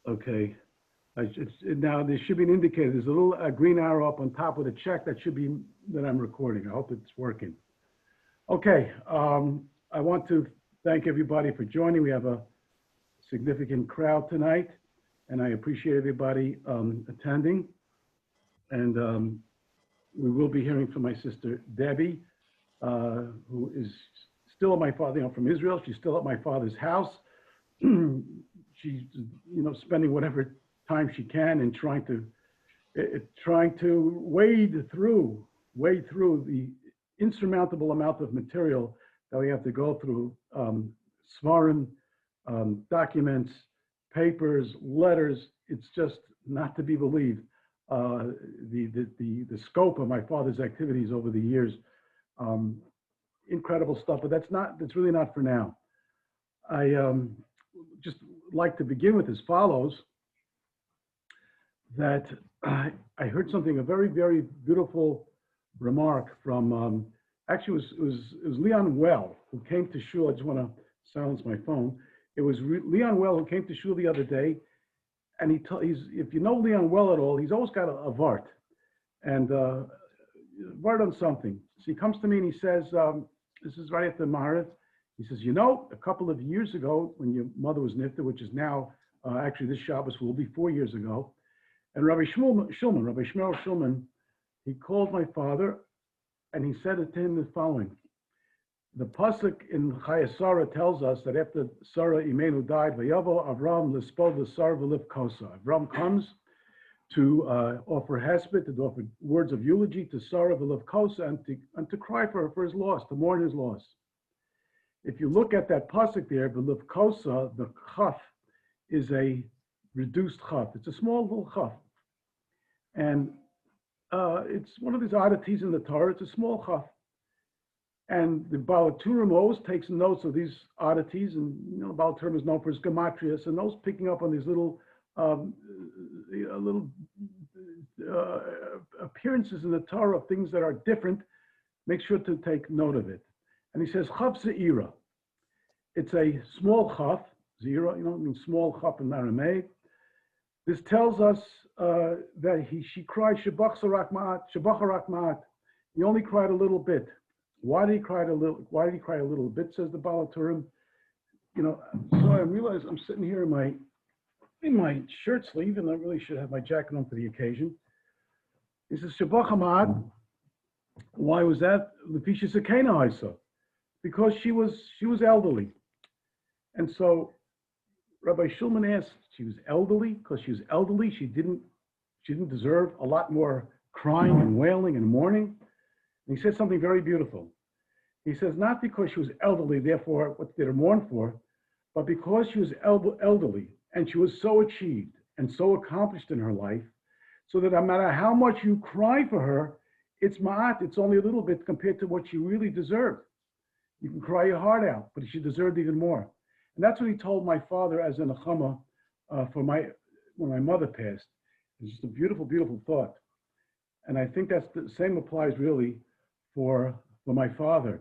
Okay. Now there should be an indicator. There's a little green arrow up on top with a check that should be that I'm recording. I hope it's working. Okay. I want to thank everybody for joining. We have a significant crowd tonight, and I appreciate everybody attending. And we will be hearing from my sister Debby, who is still at my father, from Israel. She's still at my father's house. She's, spending whatever time she can and trying to wade through the insurmountable amount of material that we have to go through, svarim, documents, papers, letters. It's just not to be believed. The scope of my father's activities over the years, incredible stuff. But that's really not for now. I just like to begin with as follows. That I heard something, a very, very beautiful remark from, actually it was Leon Well, who came to shul. I just want to silence my phone. It was Leon Well who came to shul the other day, and if you know Leon Well at all, he's always got a vart, and vart on something. So he comes to me and he says, this is right after Maharit, he says, a couple of years ago when your mother was nifta, which is now, actually this Shabbos will be 4 years ago, and Rabbi Shulman, he called my father and he said to him the following. The pasuk in Chayei Sarah tells us that after Sarah Imenu died, Vayavo Avram Lispod L'Sar V'Liv Kosa. Avram comes to offer hesped, to offer words of eulogy to Sarah V'Liv Kosa, and to cry for his loss, to mourn his loss. If you look at that pasuk there, V'Liv Kosa, the chaf is a reduced chaf. It's a small little chaf. And it's one of these oddities in the Torah. It's a small chaf. And the Baal HaTurim always takes notes of these oddities. And, Baal HaTurim is known for his gematrias, and those picking up on these little appearances in the Torah of things that are different, make sure to take note of it. And he says, chaf ze'ira. It's a small chaf, ze'ira, means small chaf in Aramaic. This tells us that she cried shabach harak ma'at. He only cried a little bit. Why did he cry a little bit? Says the Baal HaTurim. So I realize I'm sitting here in my shirt sleeve, and I really should have my jacket on for the occasion. He says shabach ma'at. Why was that? Lefisha sekena isa, because she was elderly, and so Rabbi Shulman asked, she was elderly because she was elderly. She didn't deserve a lot more crying and wailing and mourning. And he said something very beautiful. He says, not because she was elderly, therefore, what did her mourn for, but because she was elderly and she was so achieved and so accomplished in her life, so that no matter how much you cry for her, it's ma'at, it's only a little bit compared to what she really deserved. You can cry your heart out, but she deserved even more. And that's what he told my father as a nechama when my mother passed. It's just a beautiful, beautiful thought. And I think that's the same applies really for my father.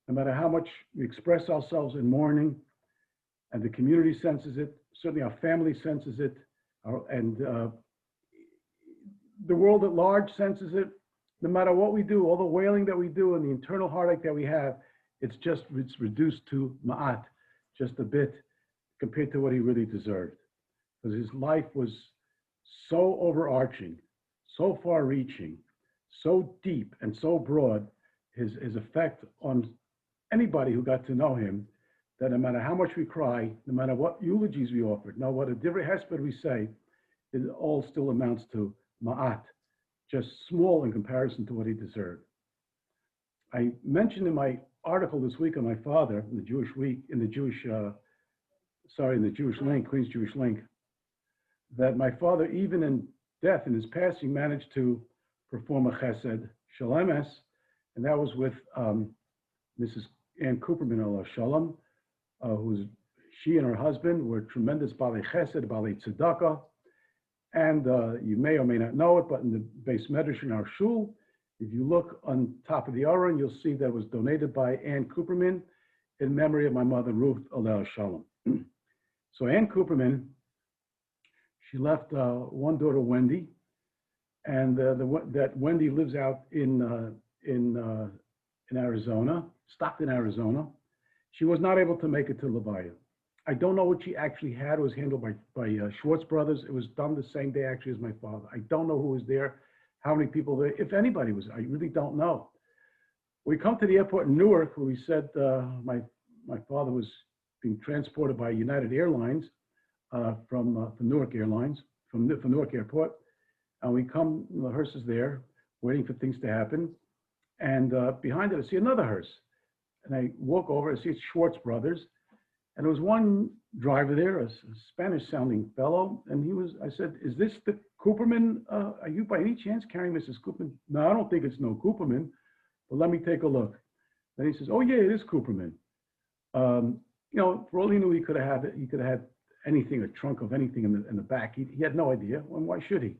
No matter how much we express ourselves in mourning, and the community senses it, certainly our family senses it, and the world at large senses it, no matter what we do, all the wailing that we do and the internal heartache that we have, it's reduced to ma'at, just a bit compared to what he really deserved. Because his life was so overarching, so far-reaching, so deep and so broad, his effect on anybody who got to know him, that no matter how much we cry, no matter what eulogies we offered, no what a different hesped we say, it all still amounts to ma'at, just small in comparison to what he deserved. I mentioned in my article this week on my father, in the Jewish Week, in the Jewish Link, Queen's Jewish Link, that my father, even in death, in his passing, managed to perform a chesed shalemes, and that was with Mrs. Ann Cooperman, Allah Shalom, she and her husband were tremendous balei chesed, balei tzedakah, and you may or may not know it, but in the Beis Medrash in our shul, if you look on top of the Aron, you'll see that it was donated by Ann Cooperman in memory of my mother, Ruth Allah Shalom. So Ann Cooperman, She left one daughter, Wendy, and that Wendy lives out in Arizona, Stockton, Arizona. She was not able to make it to Levaya. I don't know what she actually had. It was handled by Schwartz brothers. It was done the same day actually as my father. I don't know who was there, how many people there, if anybody was. I really don't know. We come to the airport in Newark, where we said my father was being transported by United Airlines from Newark Airlines, from Newark Airport. And we come, the hearse is there, waiting for things to happen. And behind it, I see another hearse. And I walk over, I see it's Schwartz brothers. And there was one driver there, a Spanish-sounding fellow. And I said, is this the Cooperman? Are you by any chance carrying Mrs. Cooperman? No, I don't think it's no Cooperman, but let me take a look. Then he says, oh yeah, it is Cooperman. You know, for all he knew, he could have had anything, a trunk of anything in the back. He had no idea. Well, why should he?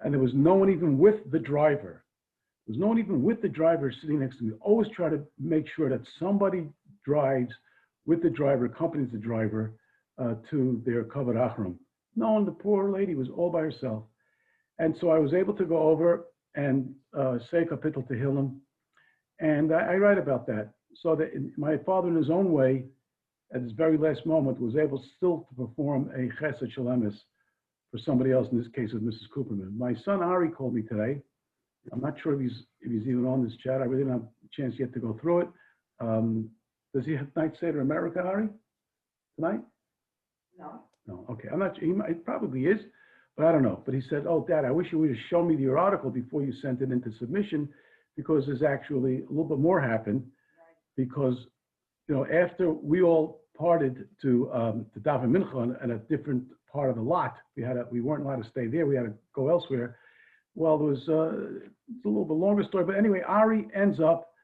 And there was no one even with the driver. There was no one even with the driver sitting next to me. Always try to make sure that somebody drives with the driver, accompanies the driver to their covered achram. No one, the poor lady was all by herself. And so I was able to go over and say Kapitel Tehillim. And I write about that. So that my father, in his own way, at his very last moment, was able still to perform a chesed shalemis for somebody else, in this case of Mrs. Cooperman. My son Ari called me today. I'm not sure if he's even on this chat. I really don't have a chance yet to go through it. Does he have night Seder America, Ari? Tonight? No. No, okay. I'm not sure. He probably is, but I don't know. But he said, oh, Dad, I wish you would have shown me your article before you sent it into submission, because there's actually a little bit more happened. Because, you know, after we all parted to daven mincha in a different part of the lot, we weren't allowed to stay there. We had to go elsewhere. Well, there was it's a little bit longer story, but anyway, Ari ends up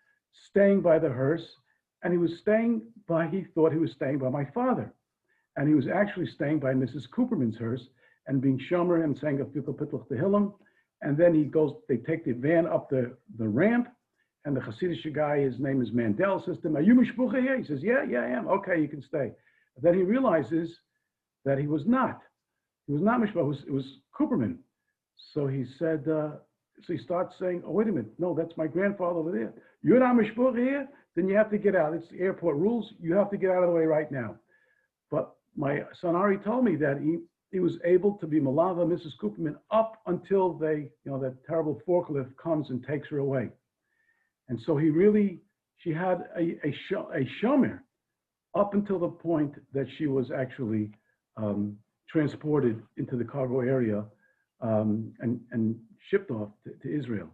staying by the hearse, and he thought he was staying by my father, and he was actually staying by Mrs. Cooperman's hearse and being shomer and saying a Pitlach Tehillim, and then they take the van up the ramp. And the Hasidic guy, his name is Mandel, says to him, are you mishpucha here? He says, yeah, I am. Okay, you can stay. But then he realizes that he was not. He was not mishpucha, it was Cooperman. So he said, so he starts saying, oh, wait a minute. No, that's my grandfather over there. You're not mishpucha here? Then you have to get out. It's the airport rules. You have to get out of the way right now. But my son Ari told me that he was able to be malava Mrs. Cooperman up until that terrible forklift comes and takes her away. And so she had a shomer up until the point that she was actually transported into the cargo area and shipped off to Israel.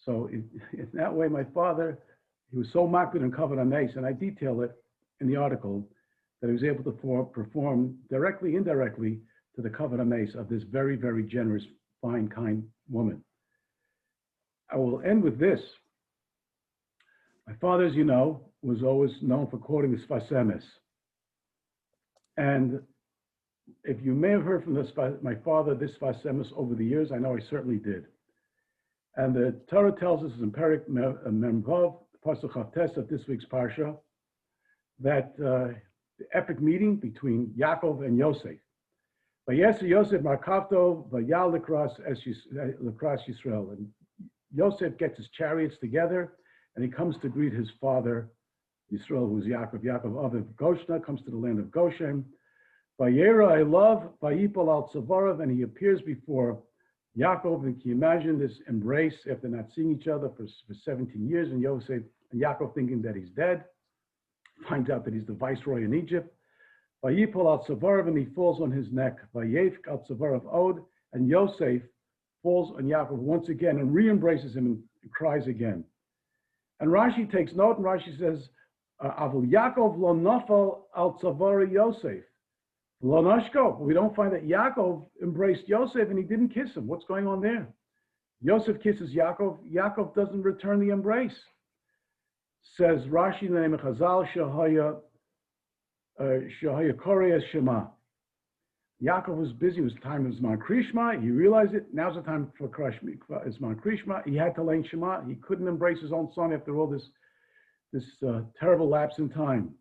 So in that way, my father, he was so makbid and covered on mace, and I detail it in the article, that he was able to perform directly, indirectly, to the covered on mace of this very, very generous, fine, kind woman. I will end with this. My father, as you know, was always known for quoting the Sfas Emes. And if you may have heard from my father this Sfas Emes over the years, I know I certainly did. And the Torah tells us in Perek Memvav, Pasuk Chavtes of this week's Parsha, that the epic meeting between Yaakov and Yosef. Vayesa Yosef Markavto Vayal Lekras Yisrael. And Yosef gets his chariots together, and he comes to greet his father, Yisrael, who's Yaakov. Yaakov Aviv Goshna comes to the land of Goshen. Vayera, I love, Vayipol al Tzavarav, and he appears before Yaakov. And can you imagine this embrace after not seeing each other for 17 years? And Yosef and Yaakov thinking that he's dead, finds out that he's the viceroy in Egypt. Vayipol al Tzavarav, and he falls on his neck. Vayevk al Tzavarav Od, and Yosef falls on Yaakov once again and re-embraces him and cries again. And Rashi takes note, and Rashi says, Avul Yaakov lo nafal al tzavari Yosef. Lo nashko. We don't find that Yaakov embraced Yosef and he didn't kiss him. What's going on there? Yosef kisses Yaakov. Yaakov doesn't return the embrace. Says Rashi in the name of Chazal, Shahaya Korea Shema. Yaakov was busy. It was time of Zman Krishma. He realized it. Now's the time for Zman Krishma. He had to learn Shema. He couldn't embrace his own son after all this terrible lapse in time.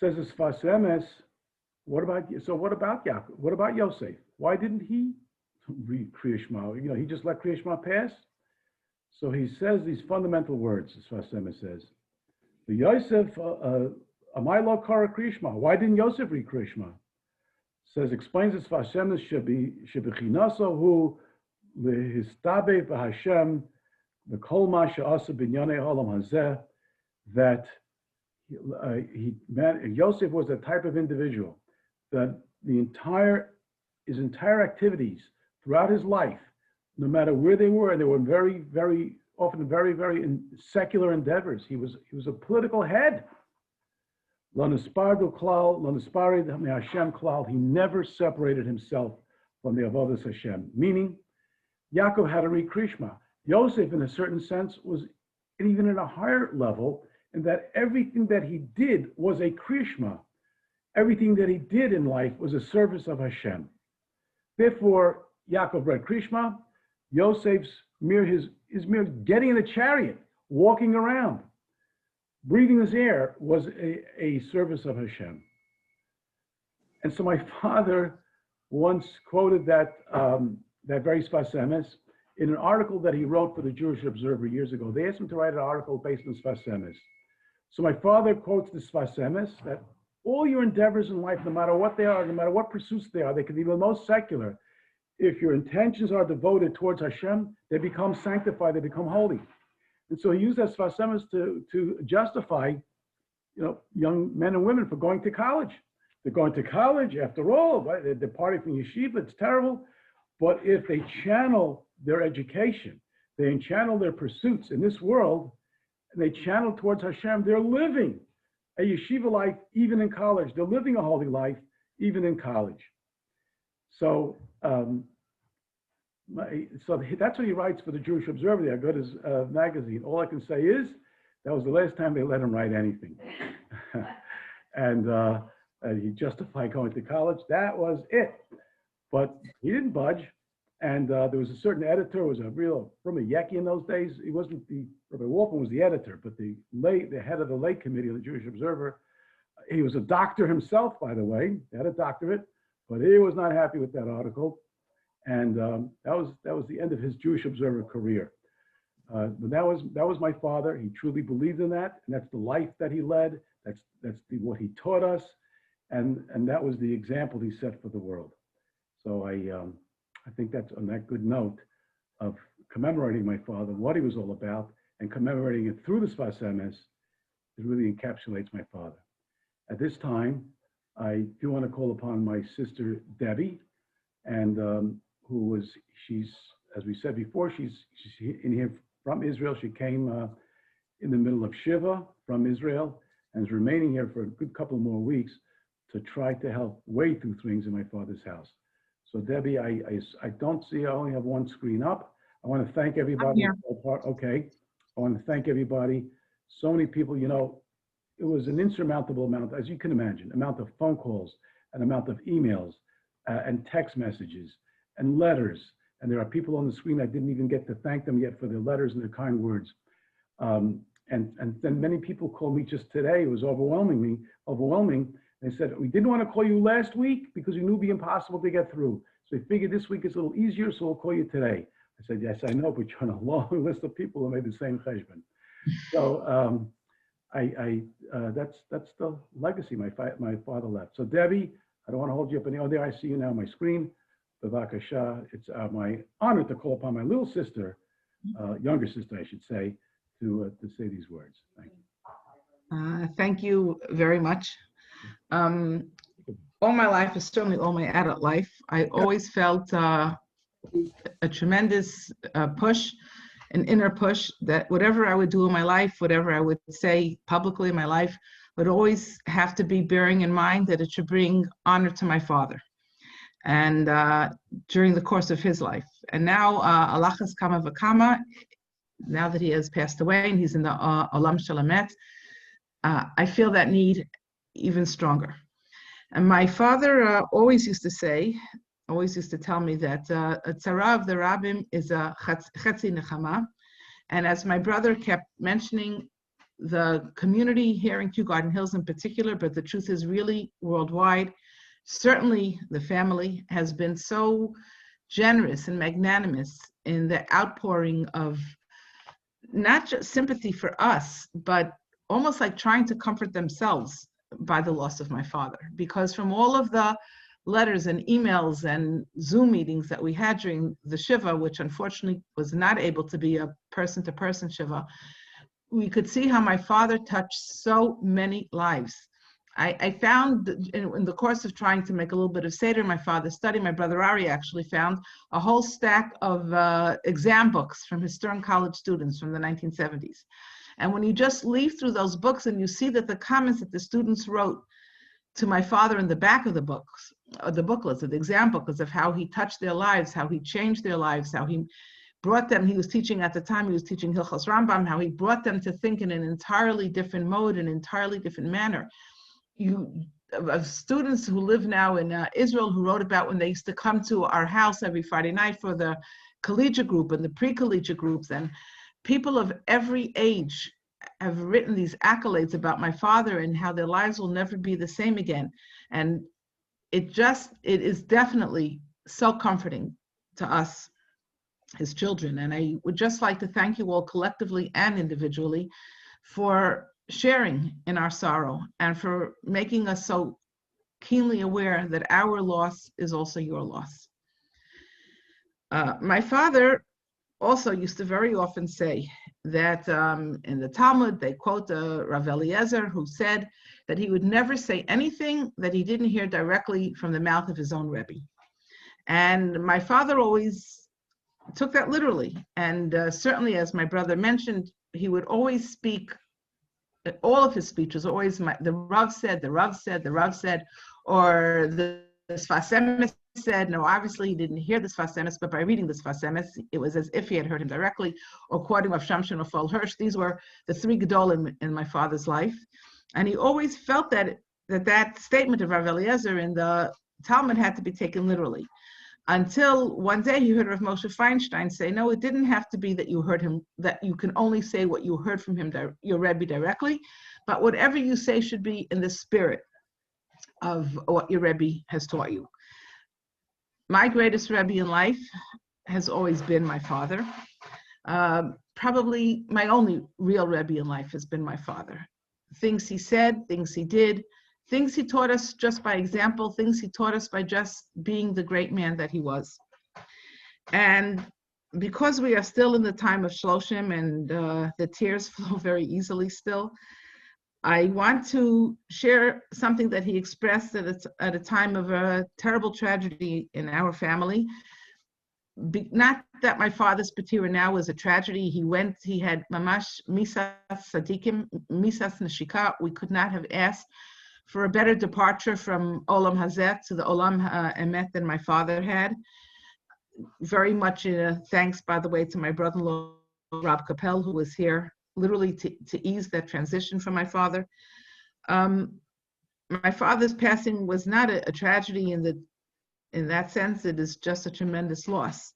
Says as Sfas Emes, What about Yaakov? What about Yosef? Why didn't he read Kriya Shema? He just let Kriya Shema pass. So he says these fundamental words, as Sfas Emes says. The Yosef, Amai lo kara Kriya Shema. Why didn't Yosef read Kriya Shema? Explains as Sfas Emes, shebechinaso hu lehistabe v'Hashem v'kol ma she'asa b'nyanei olam hazeh, that Yosef was a type of individual that his entire activities throughout his life, no matter where they were, and they were very, very often very, very secular endeavors. He was a political head. Lo nispardu klal, lo nisparid me'Hashem klal. He never separated himself from the avodas Hashem. Meaning, Yaakov had to read Kriya Shema. Yosef, in a certain sense, was even at a higher level, in that everything that he did was a Kriya Shema. Everything that he did in life was a service of Hashem. Therefore, Yaakov read Kriya Shema. Yosef's mere getting in a chariot, walking around, breathing his air was a service of Hashem. And so my father once quoted that very Sfas Emes in an article that he wrote for the Jewish Observer years ago. They asked him to write an article based on Sfas Emes. So my father quotes the Sfas Emes that all your endeavors in life, no matter what they are, no matter what pursuits they are, they can be the most secular. If your intentions are devoted towards Hashem, they become sanctified, they become holy. And so he used that Sfas Emes to justify, young men and women for going to college. They're going to college, after all, right? They're departing from yeshiva, it's terrible. But if they channel their education, they channel their pursuits in this world, and they channel towards Hashem, they're living a yeshiva life even in college. They're living a holy life even in college. So, that's what he writes for the Jewish Observer, the Aguda's magazine. All I can say is that was the last time they let him write anything. and he justified going to college. That was it. But he didn't budge. And there was a certain editor, was a real from a Yeki in those days. He wasn't Rabbi Wolfman was the editor, but the head of the lay committee of the Jewish Observer, he was a doctor himself, by the way, he had a doctorate, but he was not happy with that article. And that was the end of his Jewish Observer career. But that was my father. He truly believed in that, and that's the life that he led. That's what he taught us, and that was the example he set for the world. So I think that's on that good note of commemorating my father, what he was all about, and commemorating it through the Sfas Emes. It really encapsulates my father. At this time, I do want to call upon my sister Debby, and she's, as we said before, she's in here from Israel. She came in the middle of Shiva from Israel and is remaining here for a good couple more weeks to try to help wade through things in my father's house. So Debby, I don't see, I only have one screen up. I want to thank everybody. Okay. I want to thank everybody. So many people, it was an insurmountable amount, as you can imagine, amount of phone calls, an amount of emails, and text messages and letters. And there are people on the screen I didn't even get to thank them yet for their letters and their kind words. And then many people called me just today. It was overwhelming. They said, we didn't want to call you last week because we knew it'd be impossible to get through. So we figured this week is a little easier, so we'll call you today. I said, yes, I know, but you're on a long list of people who made the same cheshbon. So that's the legacy my father left. So Debby, I don't want to hold you up any. Oh, there I see you now on my screen. Bavakasha. It's my honor to call upon my little sister, younger sister, I should say, to say these words. Thank you. Thank you very much. All my life, certainly all my adult life, I always felt a tremendous push, an inner push, that whatever I would do in my life, whatever I would say publicly in my life, would always have to be bearing in mind that it should bring honor to my father. And during the course of his life. And now, Alachas Kama V'Kama, now that he has passed away and he's in the Olam Shel Emet, I feel that need even stronger. And my father always used to tell me that a tzara of the rabbim is a chetzi nechama. And as my brother kept mentioning, the community here in Kew Garden Hills in particular, but the truth is really worldwide, Certainly, the family has been so generous and magnanimous in the outpouring of not just sympathy for us, but almost like trying to comfort themselves by the loss of my father. Because from all of the letters and emails and Zoom meetings that we had during the Shiva, which unfortunately was not able to be a person-to-person Shiva, we could see how my father touched so many lives. I found in the course of trying to make a little bit of Seder, my father's study, my brother Ari actually found a whole stack of exam books from his Stern College students from the 1970s. And when you just leaf through those books and you see that the comments that the students wrote to my father in the back of the books, or the booklets, or the exam booklets, of how he touched their lives, how he changed their lives, how he brought them, he was teaching at the time, he was teaching Hilchos Rambam, how he brought them to think in an entirely different mode, an entirely different manner. Of students who live now in Israel who wrote about when they used to come to our house every Friday night for the collegiate group and the pre-collegiate groups, and people of every age have written these accolades about my father and how their lives will never be the same again. And it is definitely so comforting to us, his children. And I would just like to thank you all collectively and individually for sharing in our sorrow and for making us so keenly aware that our loss is also your loss. My father also used to very often say that in the Talmud, they quote Rav Eliezer, who said that he would never say anything that he didn't hear directly from the mouth of his own Rebbe. And my father always took that literally. And certainly, as my brother mentioned, he would always speak, all of his speeches, always the Rav said, the Rav said, the Rav said, or the Sfas Emes said. No, obviously he didn't hear the Sfas Emes, but by reading the Sfas Emes, it was as if he had heard him directly, or quoting Rav Shamshon or Fol Hirsch. These were the three Gedolim in my father's life. And he always felt that statement of Rav Eliezer in the Talmud had to be taken literally. Until one day he heard Rav Moshe Feinstein say, no, it didn't have to be that you heard him, that you can only say what you heard from him, your Rebbe directly, but whatever you say should be in the spirit of what your Rebbe has taught you. My greatest Rebbe in life has always been my father. Probably my only real Rebbe in life has been my father. Things he said, things he did, things he taught us just by example, things he taught us by just being the great man that he was. And because we are still in the time of Shloshim and the tears flow very easily still, I want to share something that he expressed at a time of a terrible tragedy in our family. Not that my father's patira now was a tragedy. He had mamash misas sadikim, misas neshika. We could not have asked for a better departure from Olam Hazeh to the Olam Emet than my father had. Very much thanks, by the way, to my brother-in-law, Rob Capel, who was here literally to ease that transition for my father. My father's passing was not a tragedy in that sense. It is just a tremendous loss.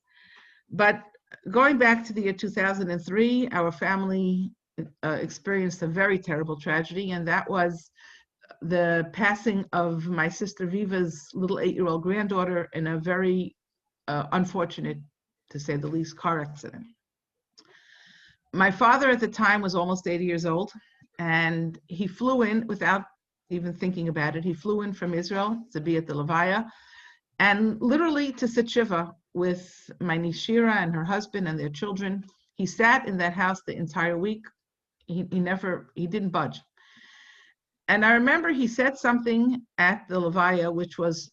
But going back to the year 2003, our family experienced a very terrible tragedy, and that was the passing of my sister Viva's little 8-year-old granddaughter in a very unfortunate, to say the least, car accident. My father at the time was almost 80 years old, and he flew in without even thinking about it. He flew in from Israel to be at the Levaya, and literally to sit Shiva with my niece Shira and her husband and their children. He sat in that house the entire week. He didn't budge. And I remember he said something at the Levaya, which was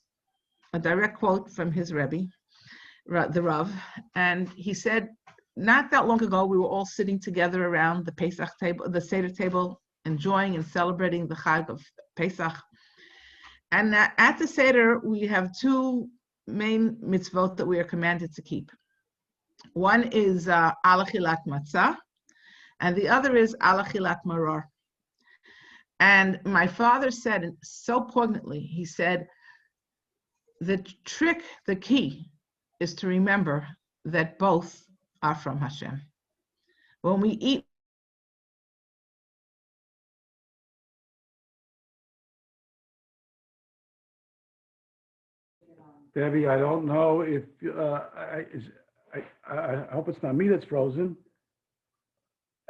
a direct quote from his Rebbe, the Rav, and he said, not that long ago, we were all sitting together around the Pesach table, the Seder table, enjoying and celebrating the Chag of Pesach. And at the Seder, we have two main mitzvot that we are commanded to keep. One is alachilat matzah, and the other is alachilat maror. And my father said so poignantly, he said, the trick, the key, is to remember that both are from Hashem. When we eat Debbie, I don't know if, I hope it's not me that's frozen.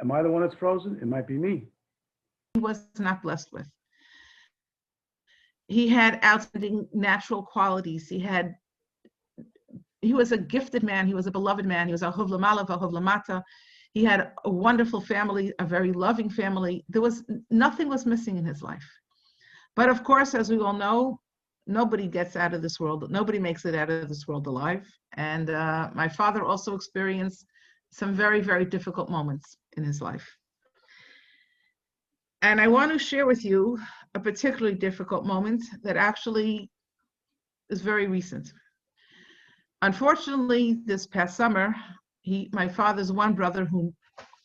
Am I the one that's frozen? It might be me. He was not blessed with. He had outstanding natural qualities. He was a gifted man. He was a beloved man. He was a ahuv lamala v'ahuv lamata. He had a wonderful family, a very loving family. Nothing was missing in his life. But of course, as we all know, nobody gets out of this world. Nobody makes it out of this world alive. And my father also experienced some very, very difficult moments in his life. And I want to share with you a particularly difficult moment that actually is very recent. Unfortunately, this past summer, my father's one brother, whom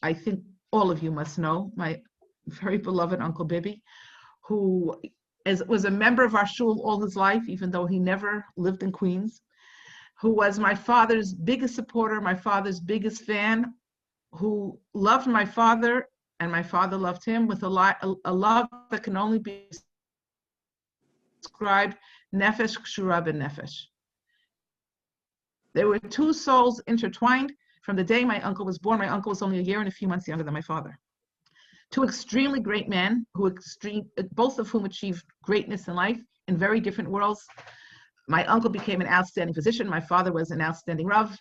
I think all of you must know, my very beloved Uncle Bibby, who was a member of our shul all his life, even though he never lived in Queens, who was my father's biggest supporter, my father's biggest fan, who loved my father, and my father loved him with a love that can only be described nefesh kshura b'nefesh. There were two souls intertwined from the day my uncle was born. My uncle was only a year and a few months younger than my father. Two extremely great men, both of whom achieved greatness in life in very different worlds. My uncle became an outstanding physician. My father was an outstanding Rav.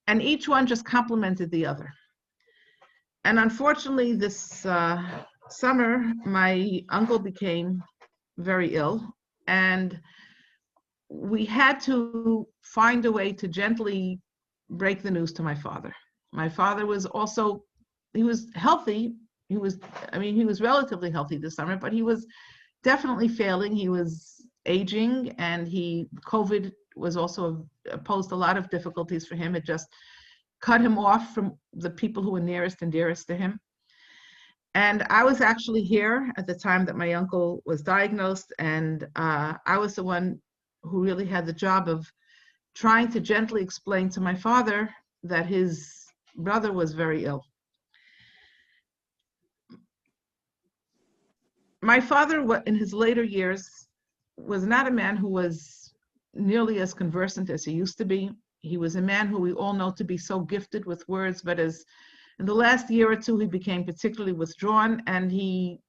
And each one just complemented the other. And unfortunately, this summer, my uncle became very ill, and we had to find a way to gently break the news to my father. My father was also, he was healthy. He was relatively healthy this summer, but he was definitely failing. He was aging, and COVID was also posed a lot of difficulties for him. It just cut him off from the people who were nearest and dearest to him. And I was actually here at the time that my uncle was diagnosed, and I was the one who really had the job of trying to gently explain to my father that his brother was very ill. My father, in his later years, was not a man who was nearly as conversant as he used to be. He was a man who we all know to be so gifted with words, but in the last year or two, he became particularly withdrawn, and he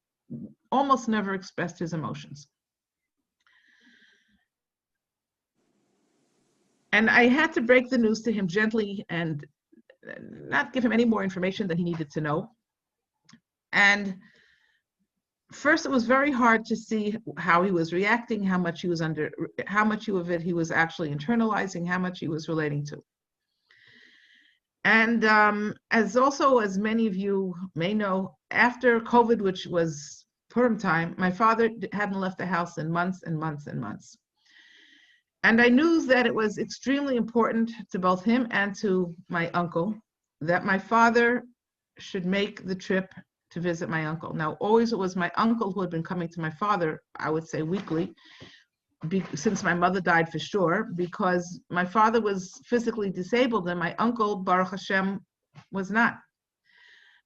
almost never expressed his emotions. And I had to break the news to him gently and not give him any more information than he needed to know. And first, it was very hard to see how he was reacting, how much of it he was actually internalizing, how much he was relating to. And as many of you may know, after COVID, which was Purim time, my father hadn't left the house in months and months and months. And I knew that it was extremely important to both him and to my uncle that my father should make the trip to visit my uncle. Now, always it was my uncle who had been coming to my father, I would say weekly, since my mother died for sure, because my father was physically disabled and my uncle, Baruch Hashem, was not.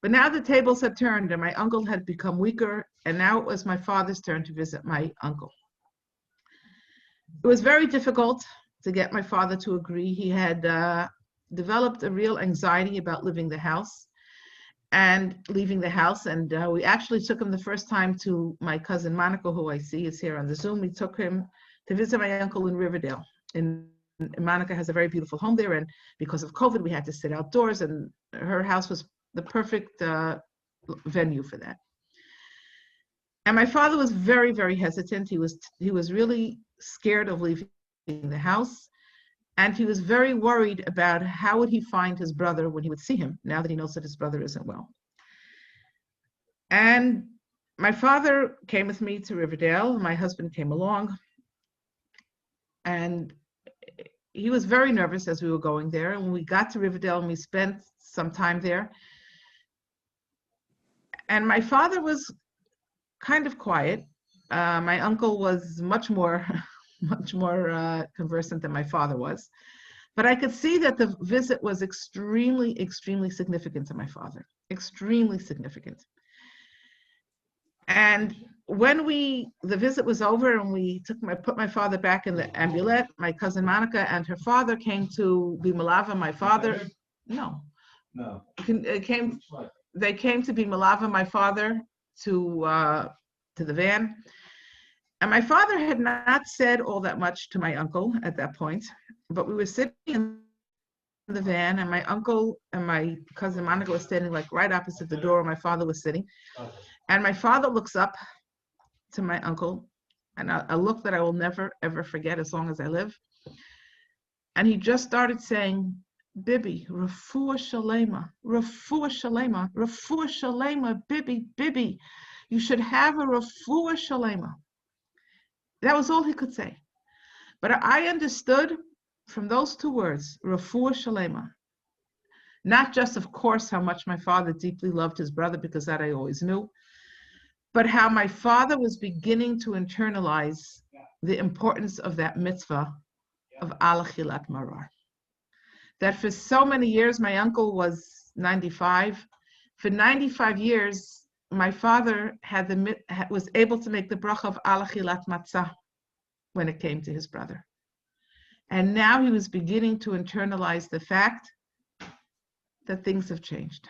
But now the tables had turned and my uncle had become weaker, and now it was my father's turn to visit my uncle. It was very difficult to get my father to agree. He had developed a real anxiety about leaving the house, and we actually took him the first time to my cousin Monica, who I see is here on the Zoom. We took him to visit my uncle in Riverdale. Monica has a very beautiful home there, and because of COVID, we had to sit outdoors, and her house was the perfect venue for that. And my father was very, very hesitant. He was really scared of leaving the house, and he was very worried about how would he find his brother when he would see him, now that he knows that his brother isn't well. And my father came with me to Riverdale. My husband came along, and he was very nervous as we were going there. And when we got to Riverdale and we spent some time there, and my father was kind of quiet. My uncle was much more conversant than my father was. But I could see that the visit was extremely, extremely significant to my father, extremely significant. And when the visit was over and we put my father back in the ambulette, my cousin Monica and her father came to be Malava, my father. No. They came to be Malava, my father, to the van. And my father had not said all that much to my uncle at that point, but we were sitting in the van, and my uncle and my cousin Monica was standing like right opposite the door where my father was sitting. And my father looks up to my uncle, and a look that I will never, ever forget as long as I live. And he just started saying, Bibi, refuah shalema, refuah shalema, refuah shalema, Bibi, Bibi. You should have a refuah shalema. That was all he could say. But I understood from those two words, refuah shalema, not just, of course, how much my father deeply loved his brother, because that I always knew, but how my father was beginning to internalize the importance of that mitzvah of al-achilat marar. That for so many years, my uncle was 95. For 95 years, my father was able to make the bracha of al-achilat matzah when it came to his brother. And now he was beginning to internalize the fact that things have changed,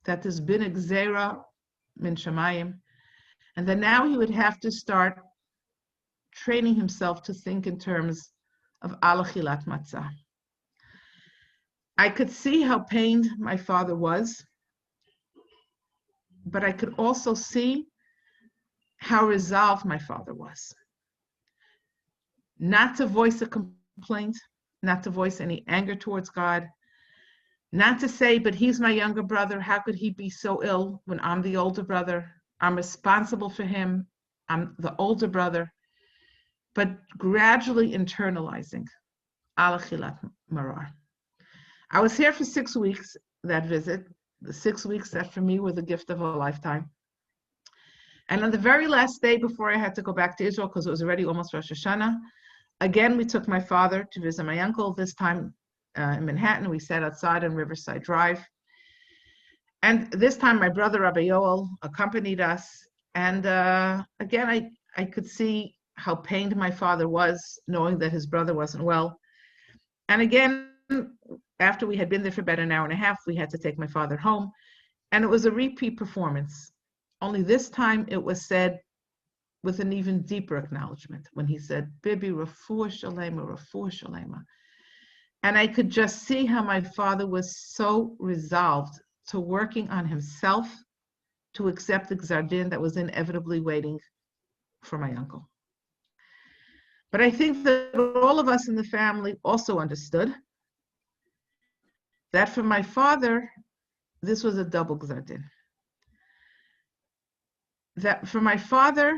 that there's been a gzeira min shamayim, and that now he would have to start training himself to think in terms of al-achilat matzah. I could see how pained my father was, but I could also see how resolved my father was. Not to voice a complaint, not to voice any anger towards God, not to say, but he's my younger brother, how could he be so ill when I'm the older brother? I'm responsible for him, I'm the older brother, but gradually internalizing al-achilat marar. I was here for 6 weeks, that visit, the 6 weeks that for me were the gift of a lifetime. And on the very last day before I had to go back to Israel, because it was already almost Rosh Hashanah, again, we took my father to visit my uncle, this time in Manhattan. We sat outside on Riverside Drive. And this time my brother, Rabbi Yoel, accompanied us. And again, I could see how pained my father was, knowing that his brother wasn't well. And again, after we had been there for about an hour and a half, we had to take my father home. And it was a repeat performance. Only this time it was said with an even deeper acknowledgement when he said, Bibi, refuah shalema, refuah shalema. And I could just see how my father was so resolved to working on himself to accept the gzar din that was inevitably waiting for my uncle. But I think that all of us in the family also understood that for my father, this was a double gzar din. That for my father,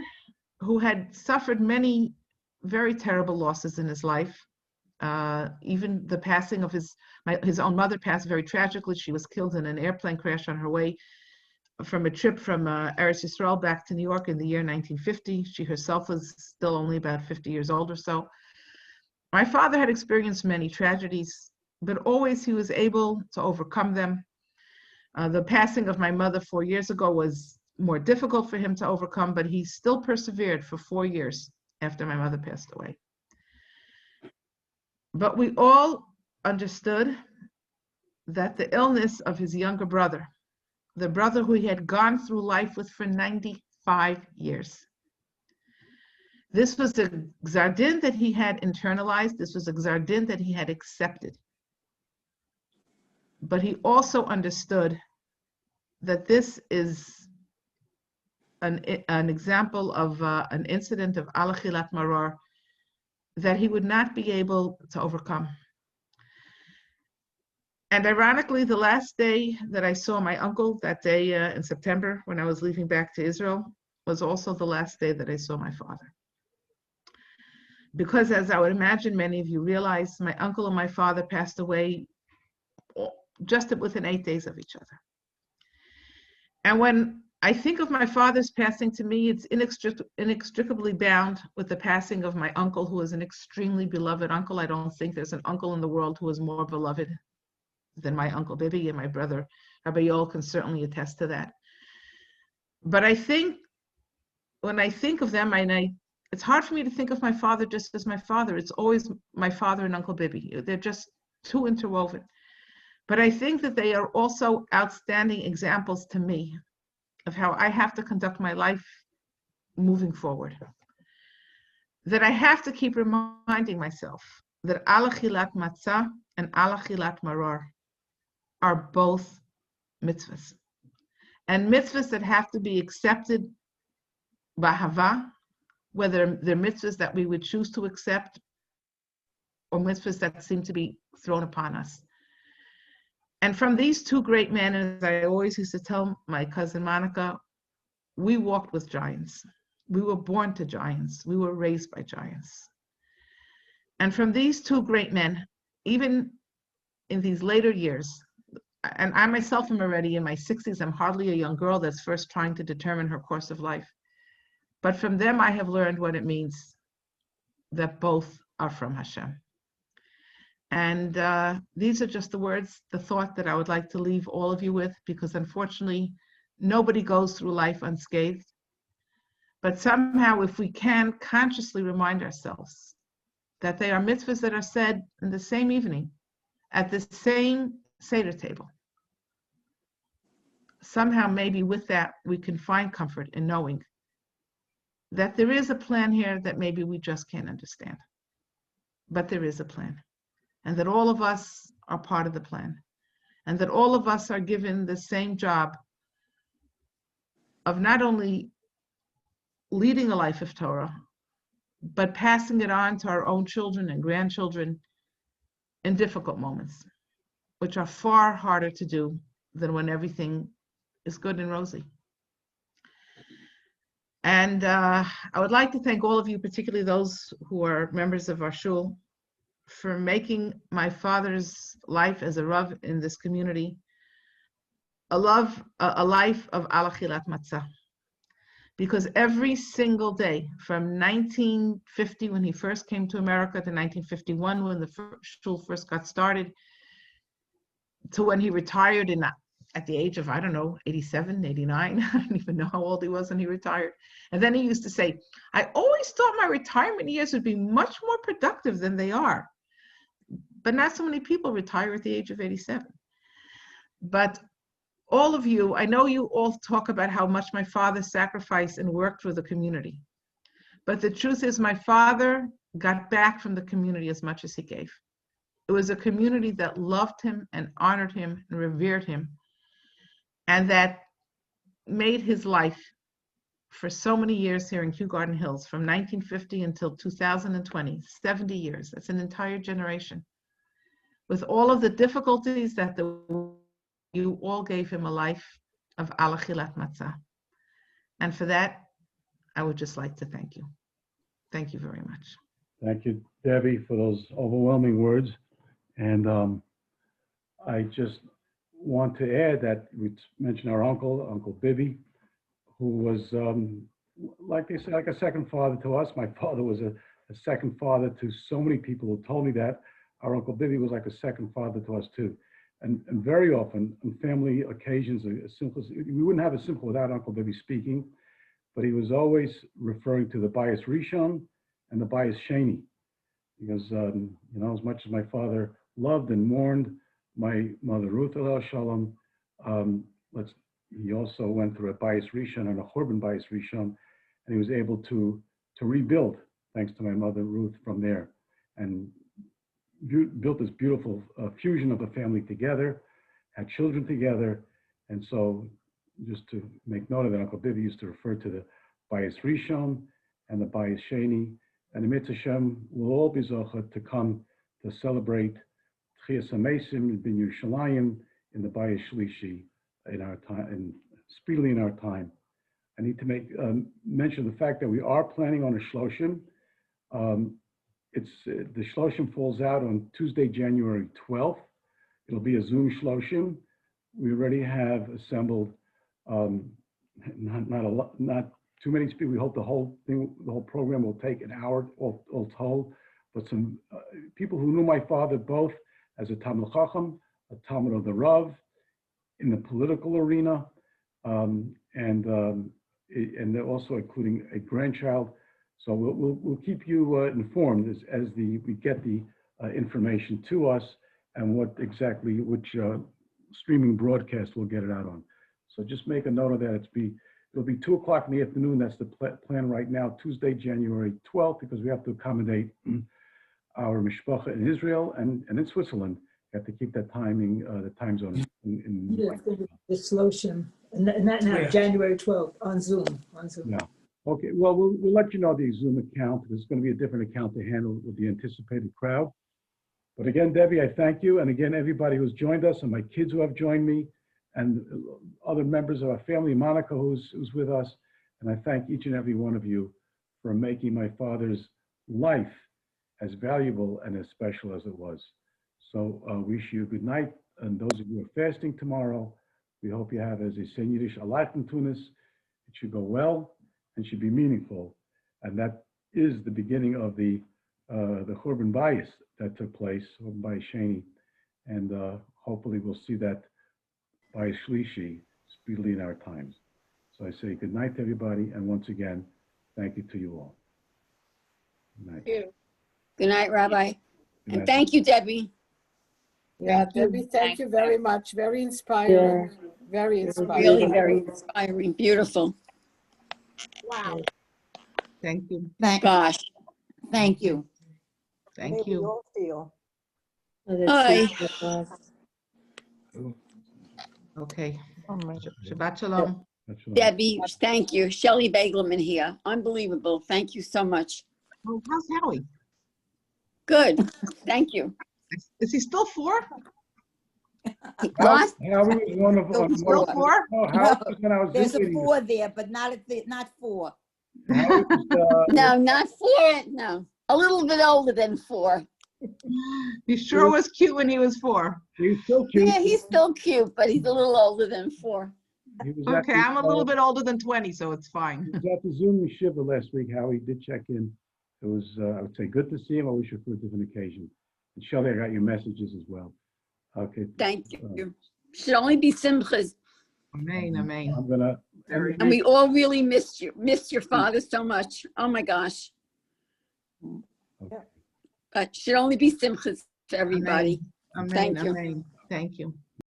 who had suffered many very terrible losses in his life, even the passing of his own mother passed very tragically. She was killed in an airplane crash on her way from a trip from Eretz Yisrael back to New York in the year 1950. She herself was still only about 50 years old or so. My father had experienced many tragedies, but always he was able to overcome them. The passing of my mother 4 years ago was more difficult for him to overcome, but he still persevered for 4 years after my mother passed away. But we all understood that the illness of his younger brother, the brother who he had gone through life with for 95 years, this was a gzar din that he had internalized. This was a gzar din that he had accepted. But he also understood that this is an example of an incident of al-achilat marar that he would not be able to overcome. And ironically, the last day that I saw my uncle, that day in September when I was leaving back to Israel, was also the last day that I saw my father. Because as I would imagine many of you realize, my uncle and my father passed away just within 8 days of each other. And when I think of my father's passing, to me, it's inextricably bound with the passing of my uncle, who is an extremely beloved uncle. I don't think there's an uncle in the world who is more beloved than my uncle Bibi, and my brother Rabbi Yoel can certainly attest to that. But I think when I think of them, it's hard for me to think of my father just as my father. It's always my father and Uncle Bibby. They're just too interwoven. But I think that they are also outstanding examples to me of how I have to conduct my life moving forward. That I have to keep reminding myself that alachilat matzah and alachilat maror are both mitzvahs. And mitzvahs that have to be accepted b'ahava, whether they're mitzvahs that we would choose to accept or mitzvahs that seem to be thrown upon us. And from these two great men, as I always used to tell my cousin Monica, we walked with giants. We were born to giants. We were raised by giants. And from these two great men, even in these later years, and I myself am already in my 60s, I'm hardly a young girl that's first trying to determine her course of life. But from them, I have learned what it means that both are from Hashem. And these are just the words, the thought that I would like to leave all of you with, because unfortunately, nobody goes through life unscathed. But somehow, if we can consciously remind ourselves that they are mitzvahs that are said in the same evening, at the same Seder table, somehow maybe with that, we can find comfort in knowing that there is a plan here that maybe we just can't understand. But there is a plan. And that all of us are part of the plan. And that all of us are given the same job of not only leading a life of Torah, but passing it on to our own children and grandchildren in difficult moments, which are far harder to do than when everything is good and rosy. And I would like to thank all of you, particularly those who are members of our shul, for making my father's life as a Rav in this community a life of alachilat matzah. Because every single day, from 1950, when he first came to America, to 1951, when the shul first got started, to when he retired at the age of, I don't know, 87, 89. I don't even know how old he was when he retired. And then he used to say, I always thought my retirement years would be much more productive than they are. But not so many people retire at the age of 87. But all of you, I know you all talk about how much my father sacrificed and worked for the community. But the truth is, my father got back from the community as much as he gave. It was a community that loved him and honored him and revered him, and that made his life for so many years here in Kew Garden Hills, from 1950 until 2020, 70 years. That's an entire generation. With all of the difficulties that you all gave him a life of alachilat matzah. And for that, I would just like to thank you. Thank you very much. Thank you, Debbie, for those overwhelming words. And I just want to add that we mentioned our Uncle Bibby, who was, like they say, like a second father to us. My father was a second father to so many people who told me that. Our Uncle Bibby was like a second father to us too. And very often on family occasions, we wouldn't have a simple without Uncle Bibby speaking, but he was always referring to the Bayis Rishon and the Bayis Sheni, because as much as my father loved and mourned my mother Ruth Alel Shalom, he also went through a Bayis Rishon and a Churban Bayis Rishon, and he was able to rebuild, thanks to my mother Ruth, from there, and built this beautiful fusion of a family together, had children together. And so just to make note of that, Uncle Bibby used to refer to the Bayis Rishon and the Bayis Sheni, and the Mitzvah Hashem will all be zochah to come to celebrate Tchias HaMesim bin Yerushalayim in the Bayis Shlishi in our time, and speedily in our time. I need to make mention the fact that we are planning on a shloshim. The shloshim falls out on Tuesday, January 12th. It'll be a Zoom shloshim. We already have assembled not too many people. We hope the whole program will take an hour all told. But some people who knew my father both as a Talmid Chacham, a Talmid of the Rav, in the political arena, and and they're also including a grandchild. So we'll keep you informed as we get the information to us and which streaming broadcast we'll get it out on. So just make a note of that. It'll be 2 o'clock in the afternoon. That's the plan right now, Tuesday, January 12th, because we have to accommodate our mishpacha in Israel and in Switzerland. We have to keep that timing, the time zone. Yeah, it's going to be the Shloshim, and that now, January 12th, on Zoom. Yeah. Okay, well, we'll let you know the Zoom account. There's going to be a different account to handle with the anticipated crowd. But again, Debbie, I thank you. And again, everybody who's joined us and my kids who have joined me and other members of our family, Monica, who's with us. And I thank each and every one of you for making my father's life as valuable and as special as it was. So wish you a good night. And those of you who are fasting tomorrow, we hope you have, as they say in Yiddish, a life in Tunis. It should go well and should be meaningful. And that is the beginning of the Churban Bayis that took place, Churban Bayis Sheni. And hopefully we'll see that Bayis Shlishi speedily in our times. So I say good night to everybody. And once again, thank you to you all. Good night. Thank you. Good night, Rabbi. Good And night. thank you, Debbie. Yeah, Debbie, thank you very much. Very inspiring. Very inspiring. Really very inspiring. Beautiful. Wow. Thank you. Gosh. Thank you. Thank you. all feel. Hi. Okay. Oh my Shabbat shalom. That's all. Debbie, thank you. Shelley Bagelman here. Unbelievable. Thank you so much. Oh, how's Howie? Good. Thank you. Is he still 4? Lost? Howie was one of Still 4? Oh, Howie was when I was There's a visiting. 4 there, but not 4. Howie was, No, not 4. No. A little bit older than 4. He sure was cute when he was 4. he was so cute. Yeah, he's still cute, but he's a little older than 4. He was Okay, at the, I'm a little bit older than 20, so it's fine. He was at the Zoom Yeshiva last week. Howie did check in. It was, I would say, good to see him. I wish it for a different occasion. And Shelley, I got your messages as well. Okay. Thank you. Should only be simchas. Amen, amen. I'm gonna. And we all really missed you. Missed your father so much. Oh my gosh. Okay. But should only be simchas for everybody. Amen, Thank you. amen. Thank you.